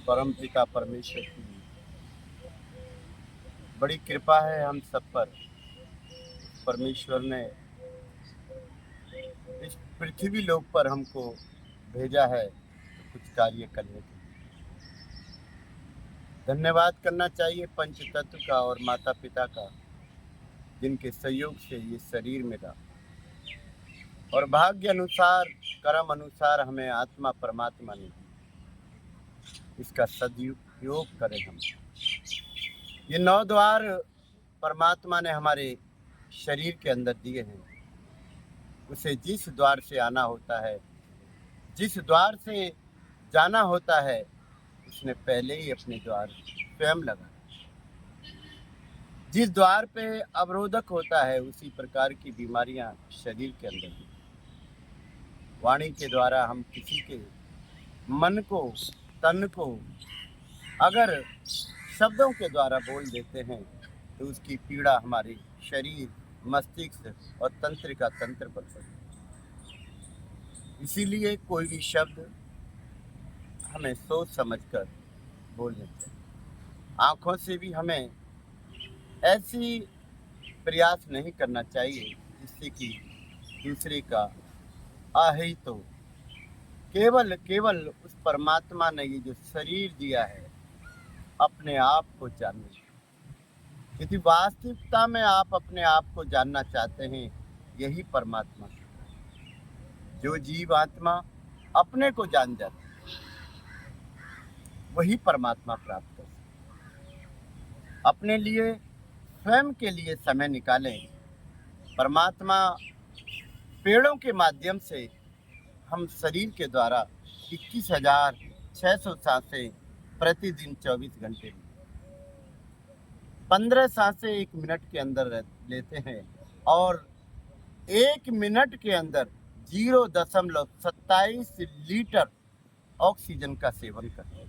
परम पिता परमेश्वर की बड़ी कृपा है हम सब पर। परमेश्वर ने इस पृथ्वी लोक पर हमको भेजा है तो कुछ कार्य करने के लिए। धन्यवाद करना चाहिए पंच तत्व का और माता पिता का, जिनके सहयोग से ये शरीर मिला और भाग्य अनुसार कर्म अनुसार हमें आत्मा परमात्मा ने दी। इसका सदुपयोग करें हम। ये 9 द्वार परमात्मा ने हमारे शरीर के अंदर दिए हैं। उसे जिस द्वार से आना होता है, जिस द्वार से जाना होता है, उसने पहले ही अपने द्वार स्वयं लगा। जिस द्वार पे अवरोधक होता है, उसी प्रकार की बीमारियां शरीर के अंदर हैं। वाणी के द्वारा हम किसी के मन को, तन को अगर शब्दों के द्वारा बोल देते हैं तो उसकी पीड़ा हमारे शरीर, मस्तिष्क और तंत्रिका तंत्र पर पड़ती है। इसीलिए कोई भी शब्द हमें सोच समझकर बोलने चाहिए। आँखों से भी हमें ऐसी प्रयास नहीं करना चाहिए जिससे कि दूसरे का अहित हो। केवल उस परमात्मा ने ये जो शरीर दिया है अपने आप को जानने के। यदि वास्तविकता में आप अपने आप को जानना चाहते हैं, यही परमात्मा है। जो जीव आत्मा अपने को जान जाती है, वही परमात्मा प्राप्त कर सकते। अपने लिए, स्वयं के लिए समय निकालें। परमात्मा पेड़ों के माध्यम से हम शरीर के द्वारा 21,600 सांसें प्रतिदिन 24 घंटे में 15 सांसें 1 मिनट के अंदर लेते हैं और 1 मिनट के अंदर 0.27 लीटर ऑक्सीजन का सेवन करते हैं।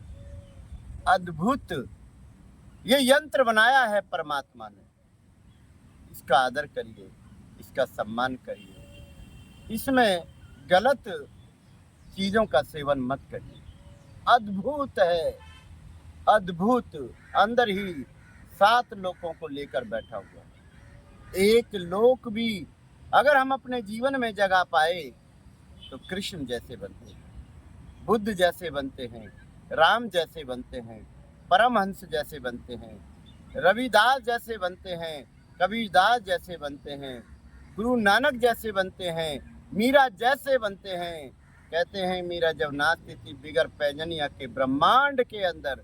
अद्भुत ये यंत्र बनाया है परमात्मा ने। इसका आदर करिए, इसका सम्मान करिए, इसमें गलत चीजों का सेवन मत करिए। अद्भुत है, अद्भुत। अंदर ही 7 लोकों को लेकर बैठा हुआ है। एक लोक भी अगर हम अपने जीवन में जगा पाए तो कृष्ण जैसे बनते हैं, बुद्ध जैसे बनते हैं, राम जैसे बनते हैं, परमहंस जैसे बनते हैं, रविदास जैसे बनते हैं, कबीरदास जैसे बनते हैं, गुरु नानक जैसे बनते हैं, मीरा जैसे बनते हैं। कहते हैं मीरा जब नाचती थी बिगर पैजनिया के ब्रह्मांड के अंदर,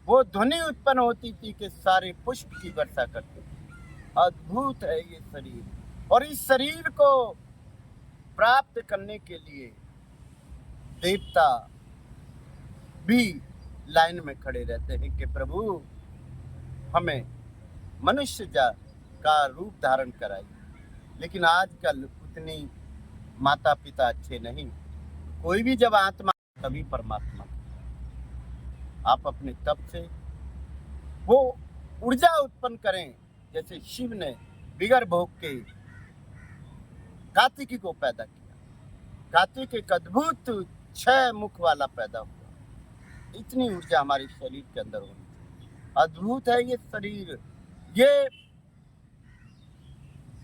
वो ध्वनि उत्पन्न होती थी कि सारे पुष्प की वर्षा करते थे। अद्भुत है ये शरीर। और इस शरीर को प्राप्त करने के लिए देवता भी लाइन में खड़े रहते हैं कि प्रभु हमें मनुष्य का रूप धारण कराइए। लेकिन आजकल उतनी माता पिता अच्छे नहीं। कोई भी जब आत्मा तभी परमात्मा। आप अपने तप से वो ऊर्जा उत्पन्न करें, जैसे शिव ने बिगर भोग के कार्तिकी को पैदा किया। कार्तिक एक अद्भुत 6 मुख वाला पैदा हुआ। इतनी ऊर्जा हमारे शरीर के अंदर होनी चाहिए। अद्भुत है ये शरीर। ये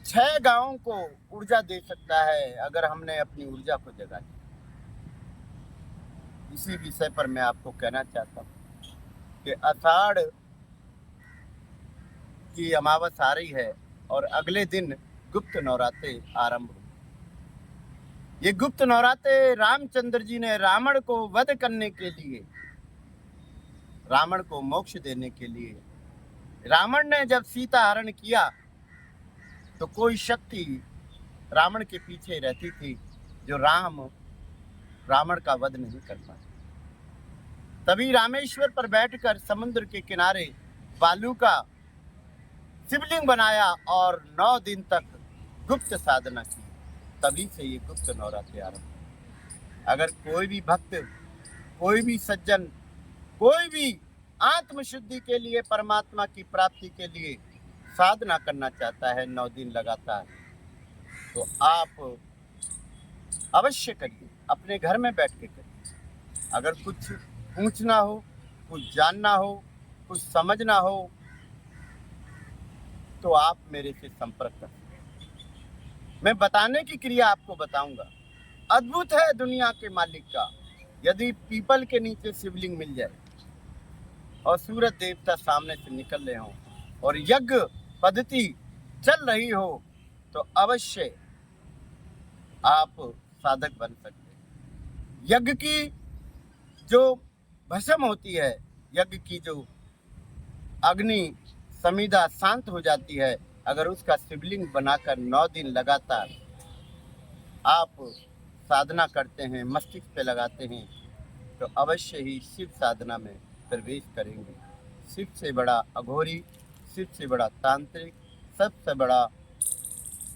6 गांवों को ऊर्जा दे सकता है अगर हमने अपनी ऊर्जा को जगा दिया। इसी विषय पर मैं आपको कहना चाहता हूँ कि आषाढ़ की अमावस आ रही है और अगले दिन गुप्त नवरात्रे आरंभ हुए। ये गुप्त नवरात्रे रामचंद्र जी ने रावण को वध करने के लिए, रावण को मोक्ष देने के लिए, रावण ने जब सीता हरण किया तो कोई शक्ति रावण के पीछे रहती थी जो रावण का वध नहीं कर पाया। तभी रामेश्वर पर बैठकर समुद्र के किनारे बालू का शिवलिंग बनाया और 9 दिन तक गुप्त साधना की। तभी से ये गुप्त नवरात्रि आरंभ। अगर कोई भी भक्त, कोई भी सज्जन, कोई भी आत्मशुद्धि के लिए, परमात्मा की प्राप्ति के लिए साधना करना चाहता है 9 दिन लगातार, तो आप अवश्य करिए। अपने घर में बैठ के करिए। अगर कुछ पूछना हो, कुछ जानना हो, कुछ समझना हो, तो आप मेरे से संपर्क कर सकते हैं। मैं बताने की क्रिया आपको बताऊंगा। अद्भुत है दुनिया के मालिक का। यदि पीपल के नीचे शिवलिंग मिल जाए और सूरज देवता सामने से निकल रहे हों और यज्ञ पद्धति चल रही हो, तो अवश्य आप साधक बन सकते हैं। यज्ञ की जो भस्म होती है, यज्ञ की जो अग्नि समिधा शांत हो जाती है, अगर उसका शिवलिंग बनाकर 9 दिन लगातार आप साधना करते हैं, मस्तिष्क पे लगाते हैं, तो अवश्य ही शिव साधना में प्रवेश करेंगे। शिव से बड़ा अघोरी, शिव से बड़ा तांत्रिक, सबसे बड़ा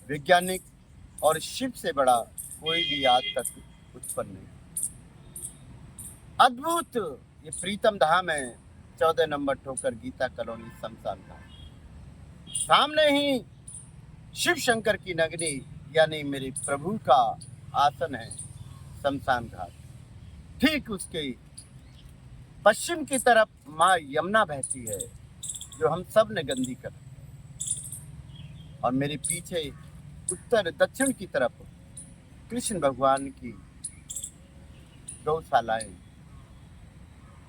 वैज्ञानिक और शिव से बड़ा कोई भी आज तक उत्पन्न नहीं। अद्भुत ये प्रीतम धाम है, 14 नंबर ठोकर गीता कॉलोनी शमशान घाट। सामने ही शिव शंकर की नगरी यानी मेरे प्रभु का आसन है शमशान घाट। ठीक उसके पश्चिम की तरफ माँ यमुना बहती है, जो हम सब ने गंदी कर, और मेरे पीछे उत्तर दक्षिण की तरफ कृष्ण भगवान की गौशालाएं,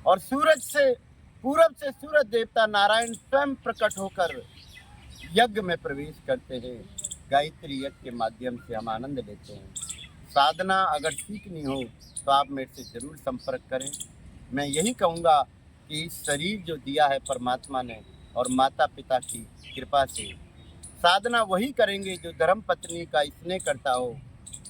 और सूरज से पूरब से सूरज देवता नारायण स्वयं प्रकट होकर यज्ञ में प्रवेश करते हैं। गायत्री यज्ञ के माध्यम से हम आनंद लेते हैं। साधना अगर सीखनी हो तो आप मेरे से जरूर संपर्क करें। मैं यही कहूँगा कि इस शरीर जो दिया है परमात्मा ने और माता पिता की कृपा से, साधना वही करेंगे जो धर्म पत्नी का स्नेह करता हो,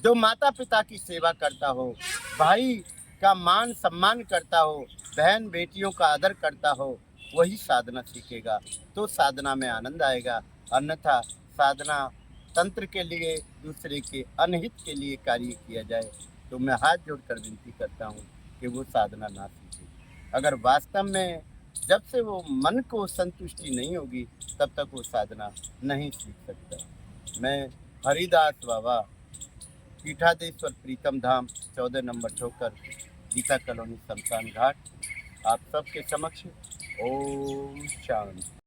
जो माता पिता की सेवा करता हो, भाई का मान सम्मान करता हो, बहन बेटियों का आदर करता हो, वही साधना सीखेगा। तो साधना में आनंद आएगा। अन्यथा साधना तंत्र के लिए, दूसरे के अनहित के लिए कार्य किया जाए, तो मैं हाथ जोड़कर विनती करता हूँ कि वो साधना ना सीखे। अगर वास्तव में जब से वो मन को संतुष्टि नहीं होगी, तब तक वो साधना नहीं सीख सकता। मैं हरिदास बाबा, पीठादेश्वर प्रीतम धाम, 14 नंबर ठोकर गीता कॉलोनी शमशान घाट, आप सबके समक्ष ओम शांति।